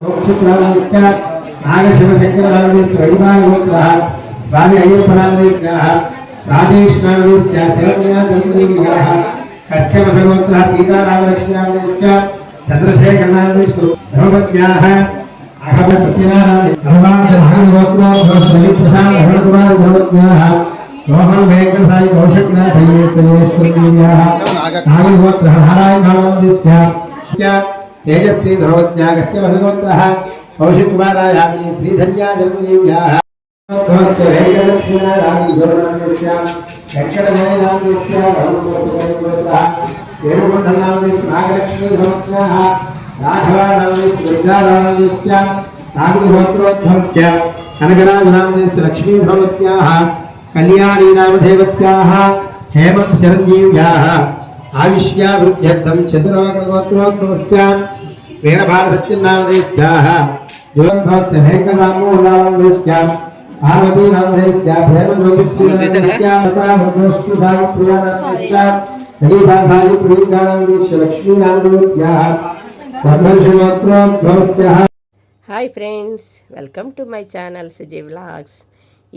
स्वामी अय्यप्पनामदेस्याः राजेशनामदेस्याः सेवन्याः कश्यपधर्मोत्तरः सीतारामलक्ष्मीनामदेस्याः चन्द्रशेखरनामदेस्याः धर्मपत्न्याः अहम सत्यनारायण धर्मपत्न्याः रोहन वेंकटसाई कौशकनाथ सय्येश्वरीयाः नागरिकोत्तरः नारायणनामदेस्याः तेजश्री धर्मपत्न्याः कश्यपधर्मोत्तरः कौशिककुमाराय श्रीधन्या जन्मदेव्याः नमस्ते वेंकटलक्ष्मीनारायण जोरनामदेस्याः वेंकटजयनामदेस्याः धर्मपत्न्याः वेणुगोपालनामदेस्याः नागलक्ष्मी धर्मपत्न्याः राघवानामदेस्याः दुर्गानामदेस्याः नागरिकोत्तरोद्धवस्याः कनकराजनामदेस्याः लक्ष्मी धर्मपत्न्याः कल्याणी नामधेवत्याः हेमंत चिरंजीव्याः आयुष्या वृद्ध्यर्थं चतुर्गोत्रोद्भवस्याः वीरभारतनामदेस्याः जोगभवस्य वेंकटरामोनामदेस्याः पार्वती नामदेस्याः प्रेमज्योतिश्रीनामदेस्याः तथा हरिभासायि प्रियंकानामदेस्याः लक्ष्मी नामदेव्याः ब्रह्मश्रीगोत्रोद्भवस्याः। Hi friends, welcome to my channel Suji vlogs.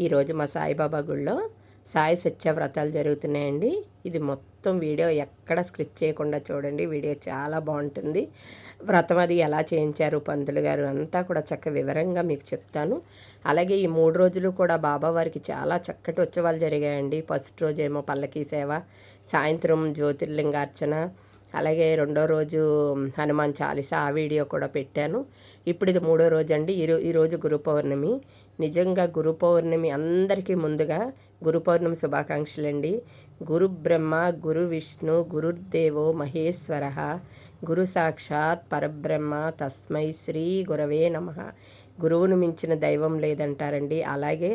ఈరోజు మా సాయిబాబా గుళ్ళో సాయి సత్య వ్రతాలు జరుగుతున్నాయండి. ఇది మొత్తం వీడియో ఎక్కడ స్క్రిప్ట్ చేయకుండా చూడండి. వీడియో చాలా బాగుంటుంది. వ్రతం అది ఎలా చేయించారు పంతులు గారు అంతా కూడా చక్క వివరంగా మీకు చెప్తాను. అలాగే ఈ 3 రోజులు కూడా బాబావారికి చాలా చక్కటి ఉత్సవాలు జరిగాయండి. ఫస్ట్ రోజేమో పల్లకీ సేవ, సాయంత్రం జ్యోతిర్లింగార్చన, అలాగే 2వ రోజు హనుమాన్ చాలీసా, ఆ వీడియో కూడా పెట్టాను. ఇప్పుడు ఇది 3వ రోజు అండి. ఈరోజు గురు పౌర్ణమి. నిజంగా గురు పౌర్ణమి అందరికీ ముందుగా గురు పౌర్ణమి శుభాకాంక్షలు అండి. గురు బ్రహ్మ గురు విష్ణు గురుర్దేవో మహేశ్వర గురు సాక్షాత్ పరబ్రహ్మ తస్మై శ్రీ గురవే నమః. గురువును మించిన దైవం లేదంటారండి. అలాగే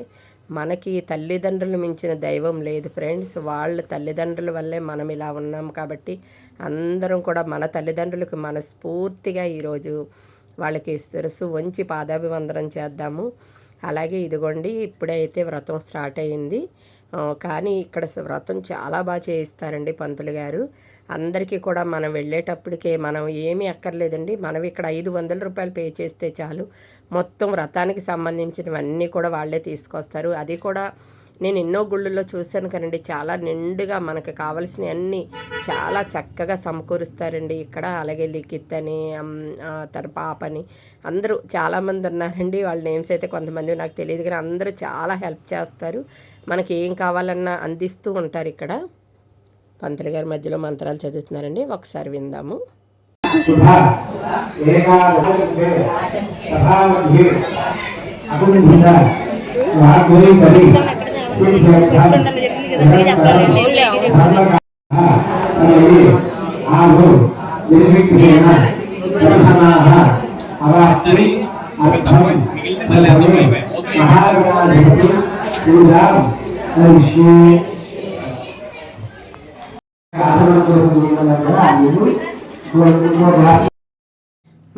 మనకి తల్లిదండ్రులు మించిన దైవం లేదు ఫ్రెండ్స్. వాళ్ళ తల్లిదండ్రుల వల్లే మనం ఇలా ఉన్నాం. కాబట్టి అందరం కూడా మన తల్లిదండ్రులకు మనస్ఫూర్తిగా ఈరోజు వాళ్ళకి శిరస్సు వంచి పాదాభివందనం చేద్దాము. అలాగే ఇదిగోండి, ఇప్పుడైతే వ్రతం స్టార్ట్ అయ్యింది. కానీ ఇక్కడ వ్రతం చాలా బాగా చేయిస్తారండి పంతులు గారు. అందరికీ కూడా మనం వెళ్ళేటప్పటికే మనం ఏమీ అక్కర్లేదండి. మనం ఇక్కడ 500 రూపాయలు పే చేస్తే చాలు, మొత్తం వ్రతానికి సంబంధించినవన్నీ కూడా వాళ్ళే తీసుకొస్తారు. అది కూడా నేను ఎన్నో గుళ్ళల్లో చూశాను కదండి, చాలా నిండుగా మనకు కావలసినవన్నీ చాలా చక్కగా సమకూరుస్తారండి ఇక్కడ. అలాగే లిఖిత్ అని, తన పాపని, అందరూ చాలామంది ఉన్నారండి. వాళ్ళ నేమ్స్ అయితే కొంతమంది నాకు తెలియదు, కానీ అందరూ చాలా హెల్ప్ చేస్తారు. మనకి ఏం కావాలన్నా అందిస్తూ ఉంటారు ఇక్కడ. పంతులు గారి మధ్యలో మంత్రాలు చదువుతున్నారండి, ఒకసారి విందాము.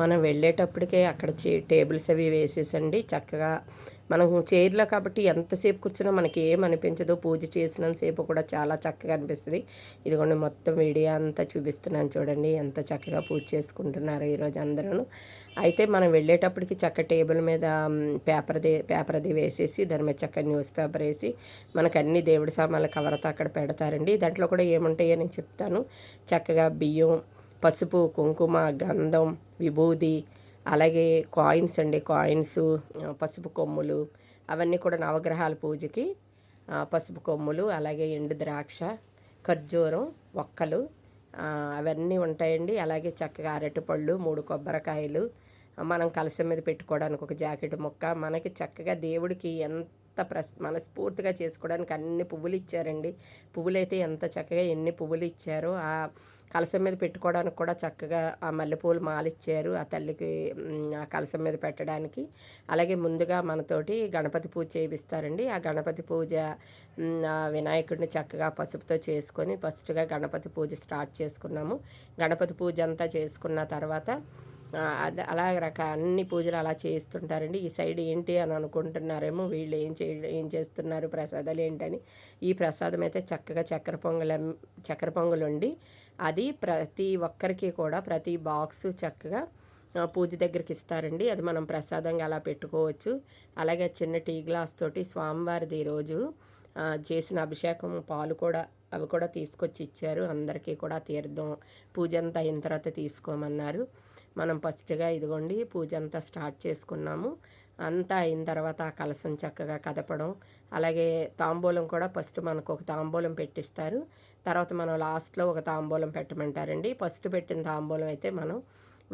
మనం వెళ్ళేటప్పటికే అక్కడ టేబుల్స్ అవి వేసేసండి. చక్కగా మనం చైర్లో కాబట్టి ఎంతసేపు కూర్చున్నా మనకి ఏమనిపించదు. పూజ చేసినంతసేపు కూడా చాలా చక్కగా అనిపిస్తుంది. ఇదిగోండి మొత్తం వీడియో అంతా చూపిస్తున్నాను చూడండి, ఎంత చక్కగా పూజ చేసుకుంటున్నారు ఈరోజు అందరూ. అయితే మనం వెళ్ళేటప్పటికి చక్క టేబుల్ మీద పేపర్ అది వేసేసి దాని మీద చక్క న్యూస్ పేపర్ వేసి మనకు అన్ని దేవుడి సామాన్ల కవరతో అక్కడ పెడతారండి. దాంట్లో కూడా ఏముంటాయో నేను చెప్తాను. చక్కగా బియ్యం, పసుపు, కుంకుమ, గంధం, విభూది, అలాగే కాయిన్స్ అండి, కాయిన్స్, పసుపు కొమ్ములు, అవన్నీ కూడా నవగ్రహాల పూజకి పసుపు కొమ్ములు, అలాగే ఎండు ద్రాక్ష, ఖర్జూరం, ఒక్కలు, అవన్నీ ఉంటాయండి. అలాగే చక్కగా అరటిపళ్ళు, 3 కొబ్బరికాయలు, మనం కలశం మీద పెట్టుకోవడానికి ఒక జాకెట్ ముక్క, మనకి చక్కగా దేవుడికి ఎంత మనస్ఫూర్తిగా చేసుకోవడానికి అన్ని పువ్వులు ఇచ్చారండి. పువ్వులు అయితే ఎంత చక్కగా ఎన్ని పువ్వులు ఇచ్చారో. ఆ కలశం మీద పెట్టుకోవడానికి కూడా చక్కగా ఆ మల్లెపూలు మాల ఇచ్చారు ఆ తల్లికి ఆ కలశం మీద పెట్టడానికి. అలాగే ముందుగా మనతోటి గణపతి పూజ చేయిస్తారండి. ఆ గణపతి పూజ వినాయకుడిని చక్కగా పసుపుతో చేసుకొని ఫస్ట్గా గణపతి పూజ స్టార్ట్ చేసుకున్నాము. గణపతి పూజ అంతా చేసుకున్న తర్వాత అలా అన్ని పూజలు అలా చేస్తుంటారండి. ఈ సైడ్ ఏంటి అని అనుకుంటున్నారేమో, వీళ్ళు ఏం చేస్తున్నారు, ప్రసాదాలు ఏంటని. ఈ ప్రసాదం అయితే చక్కగా చక్కెర పొంగల్ వండి అది ప్రతి ఒక్కరికి కూడా ప్రతి బాక్సు చక్కగా పూజ దగ్గరికి ఇస్తారండి. అది మనం ప్రసాదంగా అలా పెట్టుకోవచ్చు. అలాగే చిన్న టీ గ్లాస్ తోటి స్వామివారిది ఈరోజు చేసిన అభిషేకం పాలు కూడా అవి కూడా తీసుకొచ్చి ఇచ్చారు. అందరికీ కూడా తీర్థం పూజ అంతా అయిన తర్వాత తీసుకోమన్నారు. మనం ఫస్ట్గా ఇదిగోండి పూజ అంతా స్టార్ట్ చేసుకున్నాము. అంతా అయిన తర్వాత ఆ కలసం చక్కగా కదపడం, అలాగే తాంబూలం కూడా ఫస్ట్ మనకు ఒక తాంబూలం పెట్టిస్తారు. తర్వాత మనం లాస్ట్లో ఒక తాంబూలం పెట్టమంటారండి. ఫస్ట్ పెట్టిన తాంబూలం అయితే మనం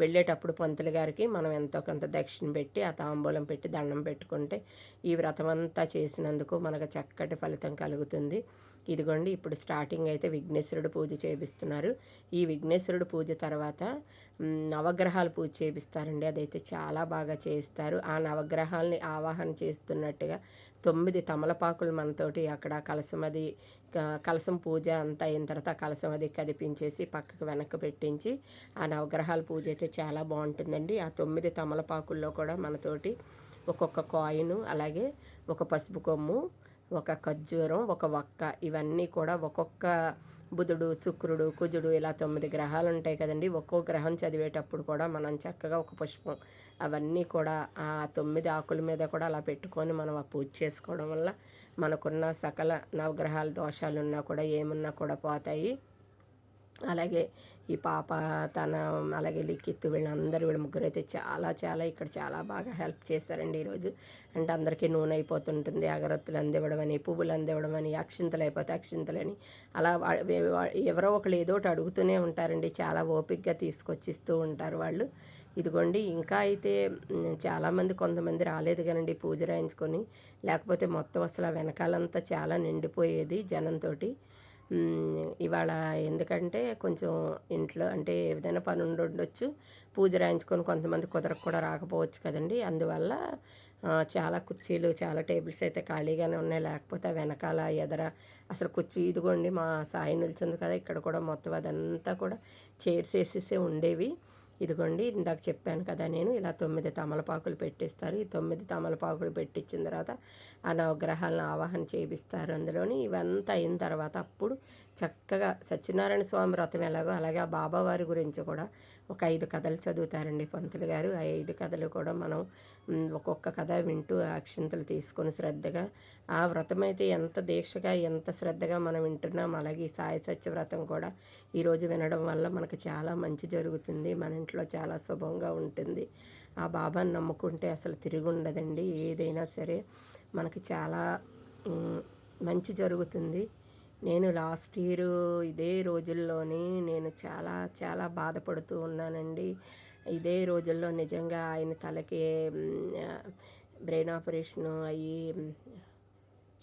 వెళ్ళేటప్పుడు పంతులు గారికి మనం ఎంతో కొంత దక్షిణ పెట్టి ఆ తాంబూలం పెట్టి దండం పెట్టుకుంటే ఈ వ్రతం అంతా చేసినందుకు మనకు చక్కటి ఫలితం కలుగుతుంది. ఇదిగోండి ఇప్పుడు స్టార్టింగ్ అయితే విఘ్నేశ్వరుడు పూజ చేపిస్తున్నారు. ఈ విఘ్నేశ్వరుడు పూజ తర్వాత నవగ్రహాల పూజ చేపిస్తారండి. అదైతే చాలా బాగా చేస్తారు. ఆ నవగ్రహాలని ఆవాహన చేస్తున్నట్టుగా 9 తమలపాకులు మనతోటి అక్కడ కలసం పూజ అంతా అయిన తర్వాత కలసం అది కదిపించేసి పక్కకు వెనక్కి పెట్టించి ఆ నవగ్రహాల పూజ అయితే చాలా బాగుంటుందండి. ఆ 9 తమలపాకుల్లో కూడా మనతోటి ఒక్కొక్క కాయిను, అలాగే ఒక పసుపు కొమ్ము, ఒక ఖర్జూరం, ఒక వక్క, ఇవన్నీ కూడా ఒక్కొక్క బుధుడు, శుక్రుడు, కుజుడు ఇలా 9 గ్రహాలు ఉంటాయి కదండి. ఒక్కో గ్రహం చదివేటప్పుడు కూడా మనం చక్కగా ఒక పుష్పం అవన్నీ కూడా ఆ 9 ఆకుల మీద కూడా అలా పెట్టుకొని మనం ఆ పూజ చేసుకోవడం వల్ల మనకున్న సకల నవగ్రహాల దోషాలున్నా కూడా ఏమున్నా కూడా పోతాయి. అలాగే ఈ పాప అలాగే లిఖిత్ వీళ్ళ ముగ్గురు అయితే చాలా ఇక్కడ చాలా బాగా హెల్ప్ చేశారండి ఈరోజు. అంటే అందరికీ నూనె అయిపోతుంటుంది, అగరొత్తులు అందివ్వడం అని, పువ్వులు అందివ్వడం అని, అక్షింతలు అయిపోతే అక్షింతలని అలా ఎవరో ఒకళ్ళు ఏదో ఒకటి అడుగుతూనే ఉంటారండి. చాలా ఓపికగా తీసుకొచ్చి ఇస్తూ ఉంటారు వాళ్ళు. ఇదిగోండి ఇంకా అయితే కొంతమంది రాలేదు కానండి పూజ రాయించుకొని, లేకపోతే మొత్తం అసలు వెనకాలంతా చాలా నిండిపోయేది జనంతో. ఇవాళ ఎందుకంటే కొంచెం ఇంట్లో అంటే ఏదైనా పని ఉండొచ్చు, పూజ రాయించుకొని కొంతమంది కుదరకు కూడా రాకపోవచ్చు కదండి. అందువల్ల చాలా కుర్చీలు చాలా టేబుల్స్ అయితే ఖాళీగానే ఉన్నాయి. లేకపోతే వెనకాల అసలు కుర్చీ ఇదిగోండి మా సాయి నిల్చుంది కదా, ఇక్కడ కూడా మొత్తం అదంతా కూడా చైర్స్ వేసేసే ఉండేవి. ఇదిగోండి ఇందాక చెప్పాను కదా నేను ఇలా 9 తమలపాకులు పెట్టిస్తారు. ఈ 9 తమలపాకులు పెట్టించిన తర్వాత ఆ నవగ్రహాలను ఆవాహన చేపిస్తారు అందులోని. ఇవంతా అయిన తర్వాత అప్పుడు చక్కగా సత్యనారాయణ స్వామి వ్రతం ఎలాగో అలాగే ఆ బాబావారి గురించి కూడా ఒక 5 కథలు చదువుతారండి పంతులు గారు. ఆ 5 కథలు కూడా మనం ఒక్కొక్క కథ వింటూ అక్షింతలు తీసుకొని శ్రద్ధగా ఆ వ్రతం అయితే ఎంత దీక్షగా ఎంత శ్రద్ధగా మనం వింటున్నాం. అలాగే సాయి సత్య వ్రతం కూడా ఈరోజు వినడం వల్ల మనకు చాలా మంచి జరుగుతుంది, మన ఇంట్లో చాలా శుభంగా ఉంటుంది. ఆ బాబాని నమ్ముకుంటే అసలు తిరిగి ఉండదండి. ఏదైనా సరే మనకి చాలా మంచి జరుగుతుంది. నేను లాస్ట్ ఇయర్ ఇదే రోజుల్లోని నేను చాలా బాధపడుతూ ఉన్నానండి. ఇదే రోజుల్లో నిజంగా ఆయన తలకి బ్రెయిన్ ఆపరేషను అయ్యి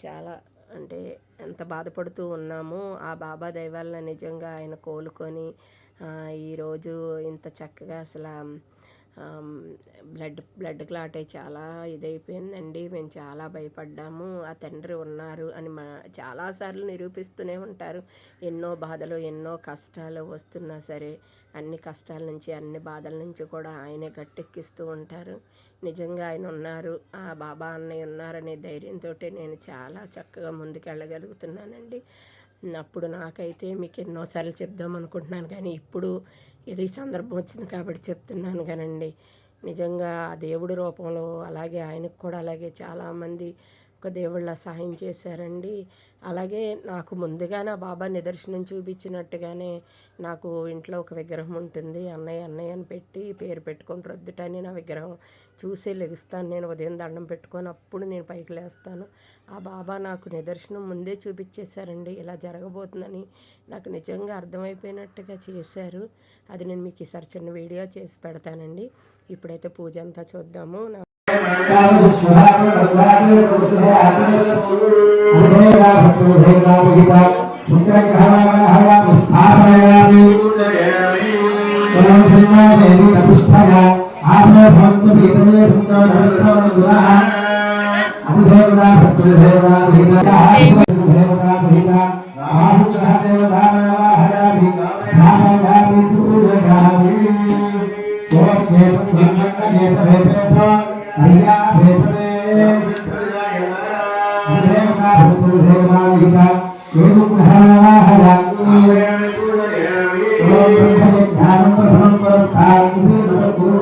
చాలా అంటే ఎంత బాధపడుతూ ఉన్నామో ఆ బాబా దయ వల్ల నిజంగా ఆయన కోలుకొని ఈరోజు ఇంత చక్కగా అసలు బ్లడ్ క్లాట్ అయి చాలా ఇదైపోయిందండి. మేము చాలా భయపడ్డాము. ఆ తండ్రి ఉన్నారు అని చాలాసార్లు నిరూపిస్తూనే ఉంటారు. ఎన్నో బాధలు ఎన్నో కష్టాలు వస్తున్నా సరే అన్ని కష్టాల నుంచి అన్ని బాధల నుంచి కూడా ఆయనే గట్టెక్కిస్తూ ఉంటారు. నిజంగా ఆయన ఉన్నారు, ఆ బాబా అన్నయ్య ఉన్నారనే ధైర్యంతో నేను చాలా చక్కగా ముందుకు వెళ్ళగలుగుతున్నానండి. అప్పుడు నాకైతే మీకు ఎన్నోసార్లు చెప్దాం అనుకుంటున్నాను కానీ ఇప్పుడు ఇది సందర్భం వచ్చింది కాబట్టి చెప్తున్నాను కానండి. నిజంగా ఆ దేవుడి రూపంలో అలాగే ఆయనకు కూడా అలాగే చాలామంది ఒక దేవుళ్ళ సహాయం చేశారండి. అలాగే నాకు ముందుగానే ఆ బాబా నిదర్శనం చూపించినట్టుగానే నాకు ఇంట్లో ఒక విగ్రహం ఉంటుంది. అన్నయ్య అని పెట్టి పేరు పెట్టుకొని ప్రొద్దుటని నా విగ్రహం చూసే లెగుస్తాను. నేను ఉదయం దండం పెట్టుకొని అప్పుడు నేను పైకి లేస్తాను. ఆ బాబా నాకు నిదర్శనం ముందే చూపించేశారండి, ఇలా జరగబోతుందని నాకు నిజంగా అర్థమైపోయినట్టుగా చేశారు. అది నేను మీకు ఈసారి చిన్న వీడియో చేసి పెడతానండి. ఇప్పుడైతే పూజ అంతా చూద్దాము.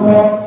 ध्यान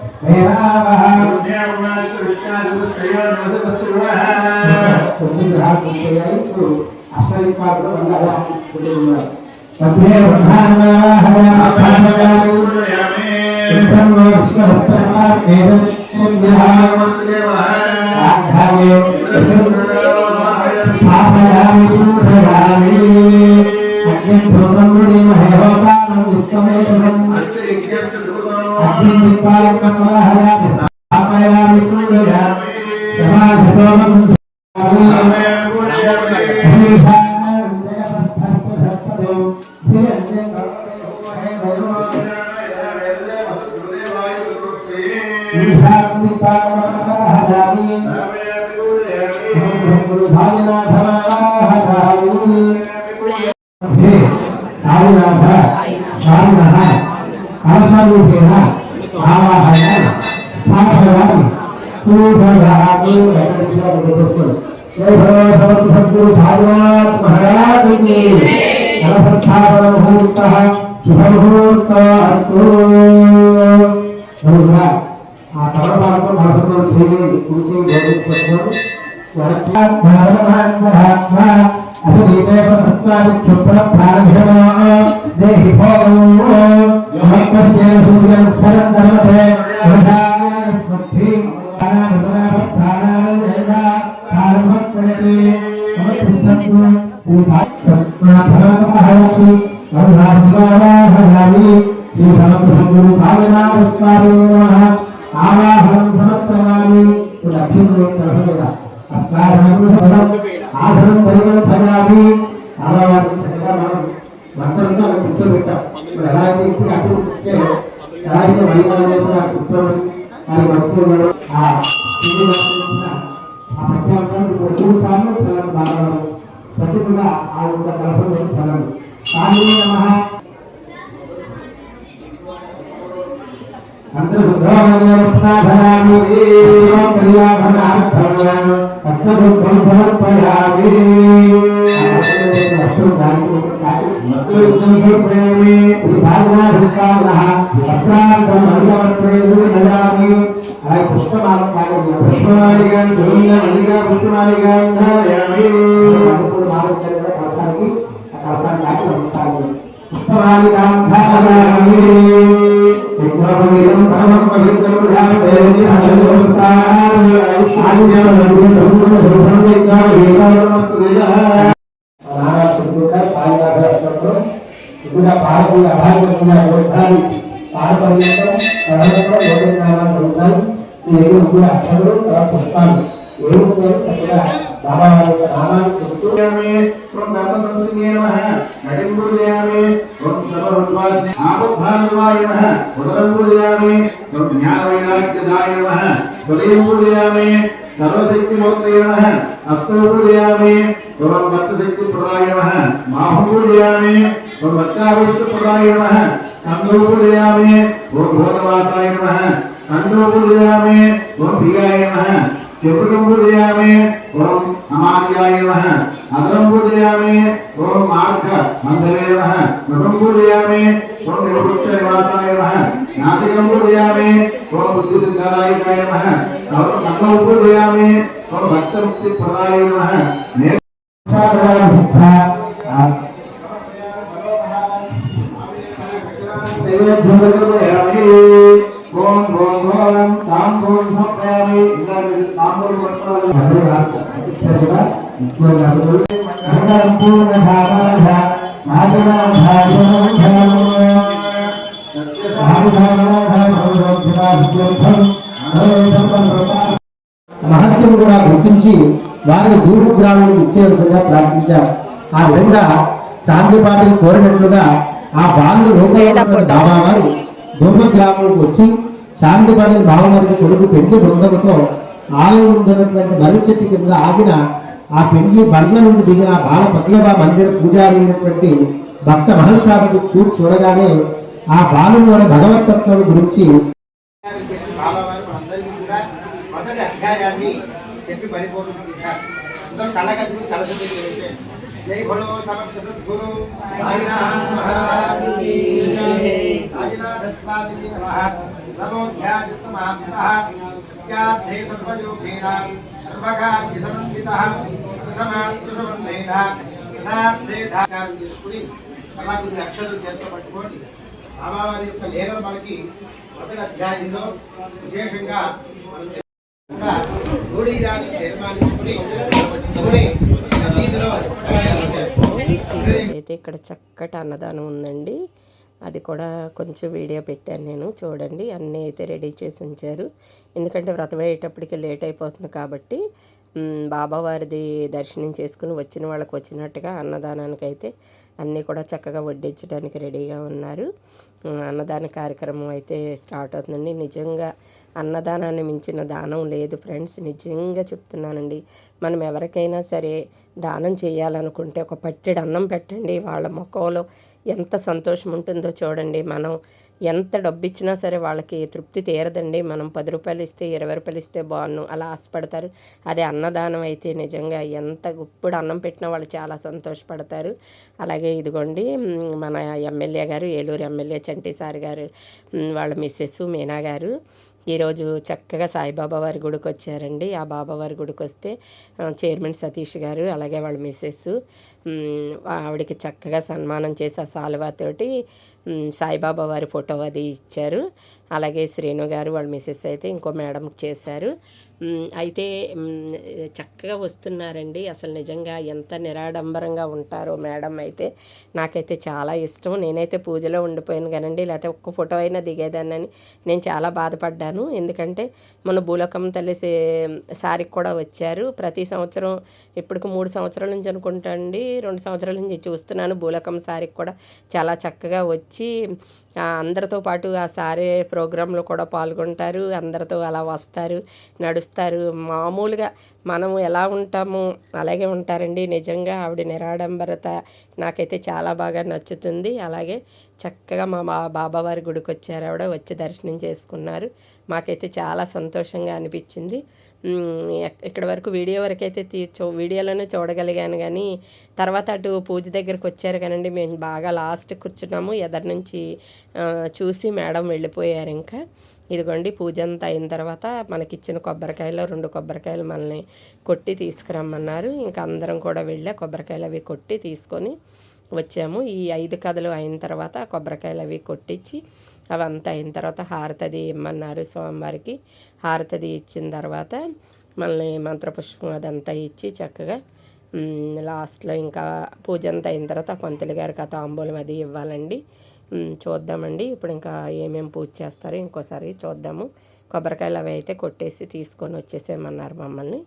మహత్యం కూడా గుర్తించి వారిని దూరు గ్రామానికి ఇచ్చే విధంగా ప్రార్థించారు. ఆ విధంగా శాంతి పాటిల్ కోరినట్లుగా ఆ బాలుడు డాబా వారు దూర్మ గ్రామంలోకి వచ్చి శాంతి పాటిల్ బావమరికి కొడుకు పెండ్లి బృందముతో ఆలయం ఉంటున్నటువంటి మర్రి చెట్టు కింద ఆగిన ఆ పెండ్లి బండ్ల నుండి దిగిన బాల పట్లవ మందిర పూజారి అయినటువంటి భక్త మహల్సాబతి చూడగానే ఆ బాలులోని భగవతత్వం గురించి చెప్పి పరిపూర్ణ జై భలో సమర్థ సద్గురు సాయినాథ్ మహారాజ్ కీ జై సాయినాథ స్వామి నమః నమోధ్యాసమాప్తః సత్యార్థే సర్వయోగేన సర్వకార్యసమన్వితః సమాత్మసమన్వేన యథార్థే ధాకారం చేసుకుని అలా కొద్ది అక్షరాలు చేతితో పట్టుకోండి. బాబావారి యొక్క లీలలు మనకి మొదటి అధ్యాయంలో విశేషంగా రూఢీరాన్ని తీర్మానించుకుని అయితే ఇక్కడ చక్కటి అన్నదానం ఉందండి. అది కూడా కొంచెం వీడియో పెట్టాను నేను, చూడండి. అన్నీ అయితే రెడీ చేసి ఉంచారు. ఎందుకంటే వ్రతం అయ్యేటప్పటికి లేట్ అయిపోతుంది కాబట్టి బాబావారిది దర్శనం చేసుకుని వచ్చిన వాళ్ళకి వచ్చినట్టుగా అన్నదానానికి అయితే అన్నీ కూడా చక్కగా వడ్డించడానికి రెడీగా ఉన్నారు. అన్నదాన కార్యక్రమం అయితే స్టార్ట్ అవుతుందండి. నిజంగా అన్నదానాన్ని మించిన దానం లేదు ఫ్రెండ్స్, నిజంగా చెప్తున్నానండి. మనం ఎవరికైనా సరే దానం చేయాలనుకుంటే ఒక పట్టెడు అన్నం పెట్టండి, వాళ్ళ ముఖంలో ఎంత సంతోషం ఉంటుందో చూడండి. మనం ఎంత డబ్బు ఇచ్చినా సరే వాళ్ళకి తృప్తి తీరదండి. మనం 10 రూపాయలు ఇస్తే 20 రూపాయలు ఇస్తే బాగున్ను అలా ఆశపడతారు. అదే అన్నదానం అయితే నిజంగా ఎంత గుప్పుడు అన్నం పెట్టినా వాళ్ళు చాలా సంతోషపడతారు. అలాగే ఇదిగోండి మన ఎమ్మెల్యే గారు, ఏలూరు ఎమ్మెల్యే చంటి సార్ గారు వాళ్ళ మిస్సెస్ మీనా గారు ఈరోజు చక్కగా సాయిబాబా వారి గుడికి వచ్చారండి. ఆ బాబావారి గుడికి వస్తే చైర్మన్ సతీష్ గారు అలాగే వాళ్ళ మిస్సెస్ ఆవిడకి చక్కగా సన్మానం చేసి ఆ సాల్వాతోటి సాయిబాబా వారి ఫోటో అది ఇచ్చారు. అలాగే శ్రీను గారు వాళ్ళ మిస్సెస్ అయితే ఇంకో మేడంకి చేశారు. అయితే చక్కగా వస్తున్నారండి. అసలు నిజంగా ఎంత నిరాడంబరంగా ఉంటారో మేడం అయితే నాకైతే చాలా ఇష్టం. నేనైతే పూజలో ఉండిపోయాను కానండి, లేకపోతే ఒక్క ఫోటో అయినా దిగేదాన్నని నేను చాలా బాధపడ్డాను. ఎందుకంటే మన భూలోకం తల్లి సారికి కూడా వచ్చారు. ప్రతి సంవత్సరం ఇప్పటికి 3 సంవత్సరాల నుంచి అనుకుంటా అండి, 2 సంవత్సరాల నుంచి చూస్తున్నాను. భూలోకం సారికి కూడా చాలా చక్కగా వచ్చి అందరితో పాటు ఆ సారే ప్రోగ్రాంలో కూడా పాల్గొంటారు. అందరితో అలా వస్తారు, నడుస్తారు. మామూలుగా మనము ఎలా ఉంటామో అలాగే ఉంటారండి. నిజంగా ఆవిడ నిరాడంబరత నాకైతే చాలా బాగా నచ్చుతుంది. అలాగే చక్కగా మా బాబావారి గుడికి వచ్చారు, ఆవిడ వచ్చి దర్శనం చేసుకున్నారు. మాకైతే చాలా సంతోషంగా అనిపించింది. ఇక్కడ వరకు వీడియో వరకు అయితే వీడియోలోనే చూడగలిగాను, కానీ తర్వాత అటు పూజ దగ్గరికి వచ్చారు కానండి, మేము బాగా లాస్ట్ కూర్చున్నాము. ఎదరి నుంచి చూసి మేడం వెళ్ళిపోయారు. ఇంకా ఇదిగోండి పూజ అంతా అయిన తర్వాత మనకిచ్చిన కొబ్బరికాయలు 2 కొబ్బరికాయలు మనల్ని కొట్టి తీసుకురమ్మన్నారు. ఇంకా అందరం కూడా వెళ్ళి కొబ్బరికాయలు అవి కొట్టి తీసుకొని వచ్చాము. ఈ 5 కథలు అయిన తర్వాత కొబ్బరికాయలు అవి కొట్టించి అవంతా అయిన తర్వాత హారతది ఇమ్మన్నారు. స్వామివారికి హారతది ఇచ్చిన తర్వాత మళ్ళీ మంత్రపుష్పం అదంతా ఇచ్చి చక్కగా లాస్ట్లో ఇంకా పూజ అంతా అయిన తర్వాత పంతులు గారికి ఆ తాంబూలం అది ఇవ్వాలండి. చూద్దామండి ఇప్పుడు ఇంకా ఏమేమి పూజ చేస్తారో ఇంకోసారి చూద్దాము. కొబ్బరికాయలు అవి అయితే కొట్టేసి తీసుకొని వచ్చేసేయమన్నారు మమ్మల్ని.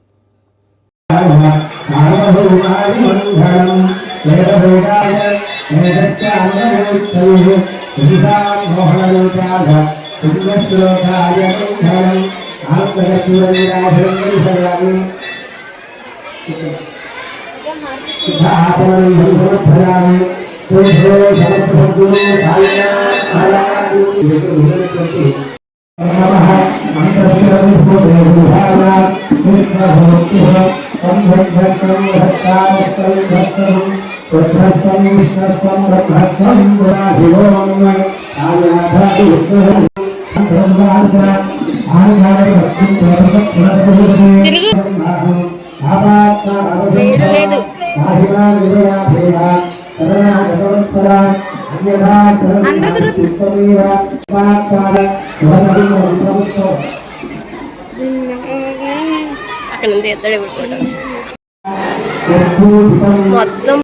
మొత్తం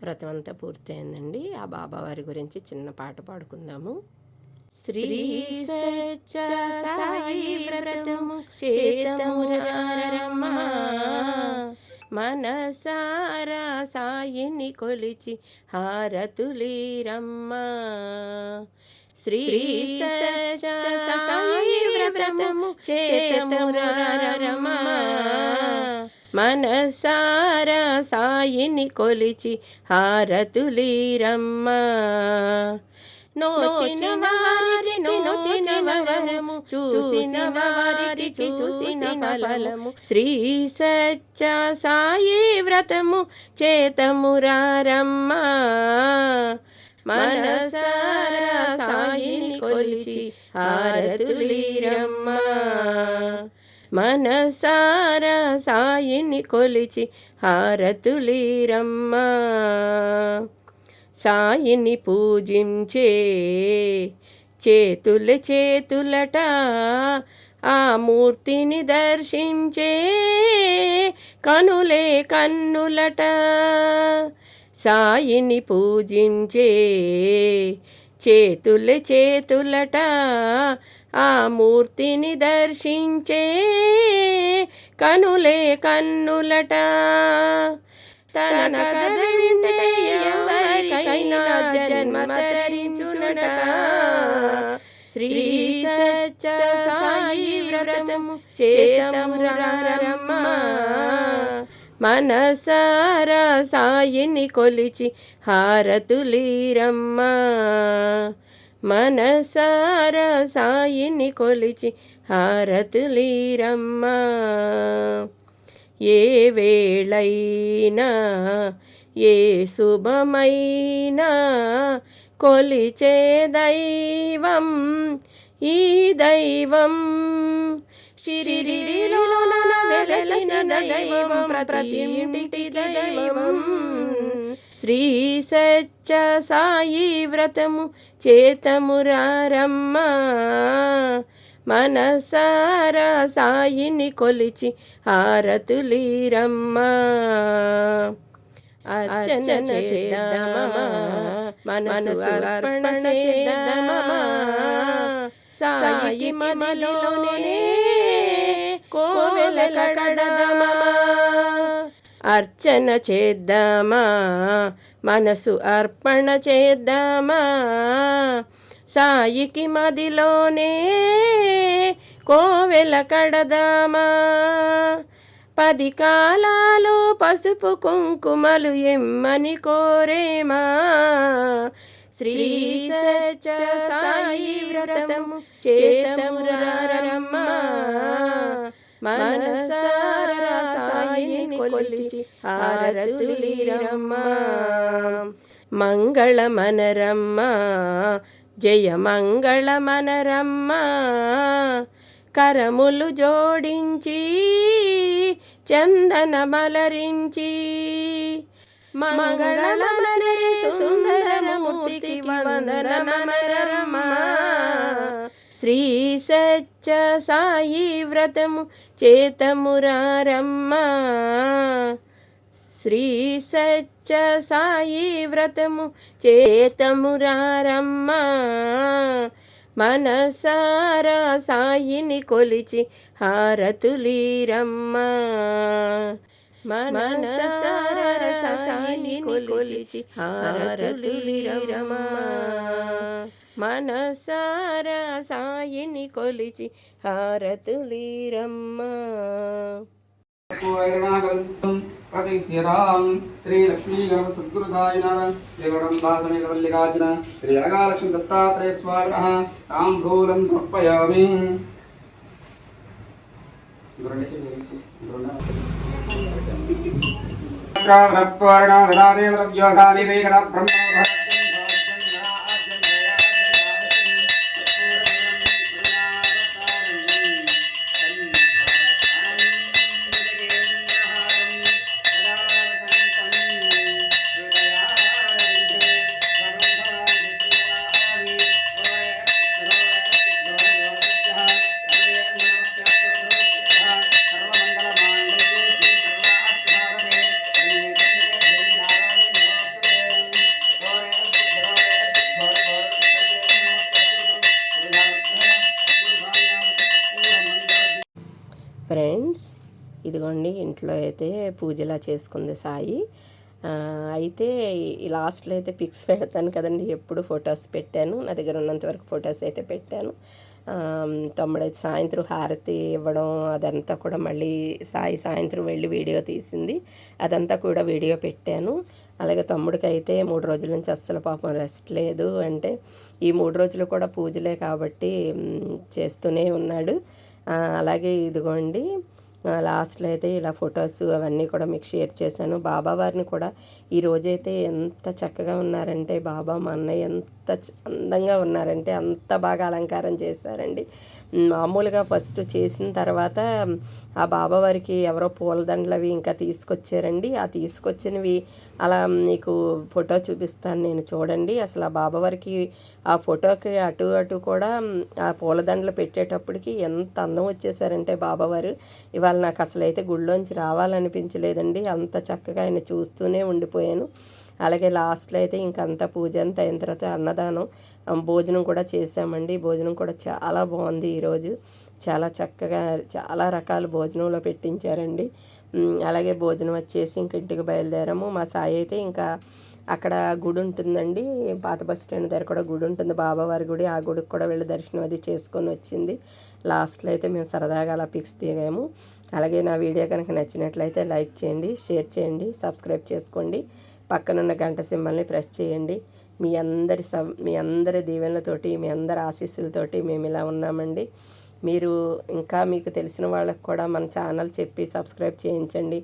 వ్రతం అంతా పూర్తయిందండి. ఆ బాబావారి గురించి చిన్న పాట పాడుకుందాము. శ్రీ సత్య సాయి వ్రతము చేతమురారమ్మ, మనసారా సాయిని కొలిచి హారతులీరమ్మ. శ్రీ సత్య సాయి వ్రతము చేతమురారమ్మ, మనసారా సాయిని కొలిచి హారతులీరమ్మ. నోచిన వారికి నోచిన వరము, చూసిన వారికి చూసిన ఫలము. శ్రీ సత్య సాయి వ్రతము చేతమురారమ్మ, మనసారా సాయిని కొలిచి హారతులీరమ్మా. మనసారా సాయిని కొలిచి హారతులీరమ్మా. సాయిని పూజించే చేతులట ఆ మూర్తిని దర్శించే కనులే కన్నులట. సాయిని పూజించే చేతులట ఆ మూర్తిని దర్శించే కనులే కన్నులట. తన కథ వింటే ఎవరికైనా జన్మ తరించునట. శ్రీ సత్య సాయి వ్రతము చేతమురారమ్మా. మనసారా సాయిని కొలిచి హారతులీరమ్మా. మనసారా సాయిని కొలిచి హారతులీరమ్మా. ఏ వేళైనా ఏ శుభమైనా కొలిచే దైవం ఈ దైవం. శిరిడిలోన వెలసిన దైవం ప్రతి ఇంటి దైవం. శ్రీ సత్య సాయి వ్రతము చేతమురారమ్మా. మనసారా సాయిని కొలిచి హారతులీరమ్మా. అర్చన చేద్దామా మనసు అర్పణ చేద్దామా. సాయి మదిలోనే కోవెల కడదామా. అర్చన చేద్దామా మనసు అర్పణ చేద్దామా. సాయికి మదిలోనే కోవెల కడదామా. 10 కాలాలు పసుపు కుంకుమలు ఇమ్మని కోరేమా. శ్రీ సత్య సాయి వ్రతము చేతమురారమ్మా. మనసారా సాయిని కొలిచి హారతులీరమ్మా. మంగళమనరమ్మా జయ మంగళమనరమ్మా. కరములు జోడించి చందన మలరించి మంగళమనరే సుందరమూర్తికి వందనమనరమ్మా. శ్రీ సత్య సాయి వ్రతము చేతమురారమ్మా. శ్రీ సత్య సాయి వ్రతము చేతమురారమ్మా. మనసారా సాయిని కొలిచి హారతులీరమ్మా. మనసారా సాయిని కొలిచి హారతులీరమ్మా. మనసారా సాయిని కొలిచి హారతులీరమ్మా. ప్రతిహ్యతాం శ్రీ లక్ష్మీ గణప సద్గురు సాయినాథ శ్రీగణం దాసమేత మల్లికార్జున శ్రీ అనగాలక్ష్మి దత్తాత్రేయ స్వామినః తాంబూలం సమర్పయామి. ఫ్రెండ్స్, ఇదిగోండి ఇంట్లో అయితే పూజలా చేసుకుంది సాయి. అయితే ఈ లాస్ట్లో అయితే పిక్స్ పెడతాను కదండి, ఎప్పుడు ఫొటోస్ పెట్టాను, నా దగ్గర ఉన్నంత వరకు ఫొటోస్ అయితే పెట్టాను. తమ్ముడైతే సాయంత్రం హారతి ఇవ్వడం అదంతా కూడా మళ్ళీ సాయంత్రం వెళ్ళి వీడియో తీసింది, అదంతా కూడా వీడియో పెట్టాను. అలాగే తమ్ముడికి అయితే 3 రోజుల నుంచి అస్సలు పాపం రెస్ట్ లేదు. అంటే ఈ 3 రోజులు కూడా పూజలే కాబట్టి చేస్తూనే ఉన్నాడు. అలాగే ఇదిగోండి లాస్ట్లో అయితే ఇలా ఫొటోస్ అవన్నీ కూడా మీకు షేర్ చేశాను. బాబా వారిని కూడా ఈరోజైతే ఎంత చక్కగా ఉన్నారంటే, బాబా మా అన్నయ్య ఎంత అందంగా ఉన్నారంటే అంత బాగా అలంకారం చేశారండి. మామూలుగా ఫస్ట్ చేసిన తర్వాత ఆ బాబా వారికి ఎవరో పూలదండలు అవి ఇంకా తీసుకొచ్చారండి. ఆ తీసుకొచ్చినవి అలా మీకు ఫోటో చూపిస్తాను నేను, చూడండి. అసలు ఆ బాబా వారికి ఆ ఫోటోకి అటు అటు కూడా ఆ పూలదండలు పెట్టేటప్పటికి ఎంత అందం వచ్చేసారంటే బాబావారు. ఇవాళ నాకు అసలు అయితే గుళ్ళోంచి రావాలనిపించలేదండి, అంత చక్కగా ఆయన చూస్తూనే ఉండిపోయాను. అలాగే లాస్ట్లో అయితే ఇంకంతా పూజ అంతా అయిన తర్వాత అన్నదానం భోజనం కూడా చేసామండి. భోజనం కూడా చాలా బాగుంది ఈరోజు, చాలా చక్కగా చాలా రకాల భోజనంలో పెట్టించారండి. అలాగే భోజనం వచ్చేసి ఇంక ఇంటికి బయలుదేరాము. మా సాయి అయితే ఇంకా అక్కడ గుడి ఉంటుందండి, పాత బస్ స్టాండ్ దగ్గర కూడా గుడి ఉంటుంది, బాబావారి గుడి. ఆ గుడికి కూడా వెళ్ళి దర్శనం అది చేసుకొని వచ్చింది. లాస్ట్లో అయితే మేము సరదాగా అలా పిక్స్ దిగాము. అలాగే నా వీడియో కనుక నచ్చినట్లయితే లైక్ చేయండి, షేర్ చేయండి, సబ్స్క్రైబ్ చేసుకోండి, పక్కనున్న గంట సింబల్ని ప్రెస్ చేయండి. మీ అందరి దీవెనలతోటి, మీ అందరి ఆశీస్సులతోటి మేము ఇలా ఉన్నామండి. మీరు ఇంకా మీకు తెలిసిన వాళ్ళకి కూడా మన ఛానల్ చెప్పి సబ్స్క్రైబ్ చేయించండి.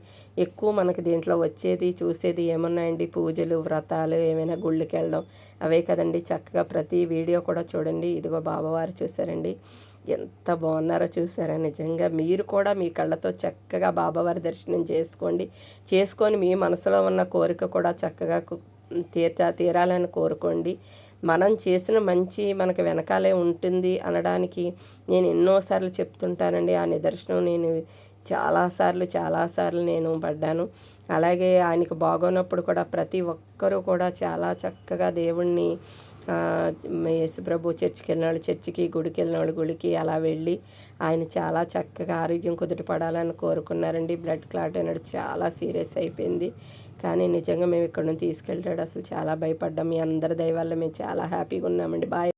ఎక్కువ మనకి దీంట్లో వచ్చేది చూసేది ఏమున్నాయండి, పూజలు, వ్రతాలు, ఏమైనా గుళ్ళకి వెళ్ళడం, అవే కదండి. చక్కగా ప్రతి వీడియో కూడా చూడండి. ఇదిగో బాబావారు చూసారండి, ఎంత బాగున్నారో చూసారా. నిజంగా మీరు కూడా మీ కళ్ళతో చక్కగా బాబావారి దర్శనం చేసుకొని మీ మనసులో ఉన్న కోరిక కూడా చక్కగా తీరాలని కోరుకోండి. మనం చేసిన మంచి మనకు వెనకాలే ఉంటుంది అనడానికి నేను ఎన్నోసార్లు చెప్తుంటానండి. ఆ నిదర్శనం నేను చాలాసార్లు నేను పడ్డాను. అలాగే ఆయనకు బాగోనప్పుడు కూడా ప్రతి ఒక్కరూ కూడా చాలా చక్కగా దేవుణ్ణి యేసుప్రభు చర్చికి వెళ్ళినాడు చర్చికి, గుడికి వెళ్ళినాడు గుడికి, అలా వెళ్ళి ఆయన చాలా చక్కగా ఆరోగ్యం కుదుటపడాలని కోరుకున్నారండి. బ్లడ్ క్లాట్ అయినాడు, చాలా సీరియస్ అయిపోయింది. కానీ నిజంగా మేము ఇక్కడ నుంచి తీసుకెళ్తాడు, అసలు చాలా భయపడ్డాం. మీ అందరి దయ వల్ల మేము చాలా హ్యాపీగా ఉన్నామండి. బాయ్.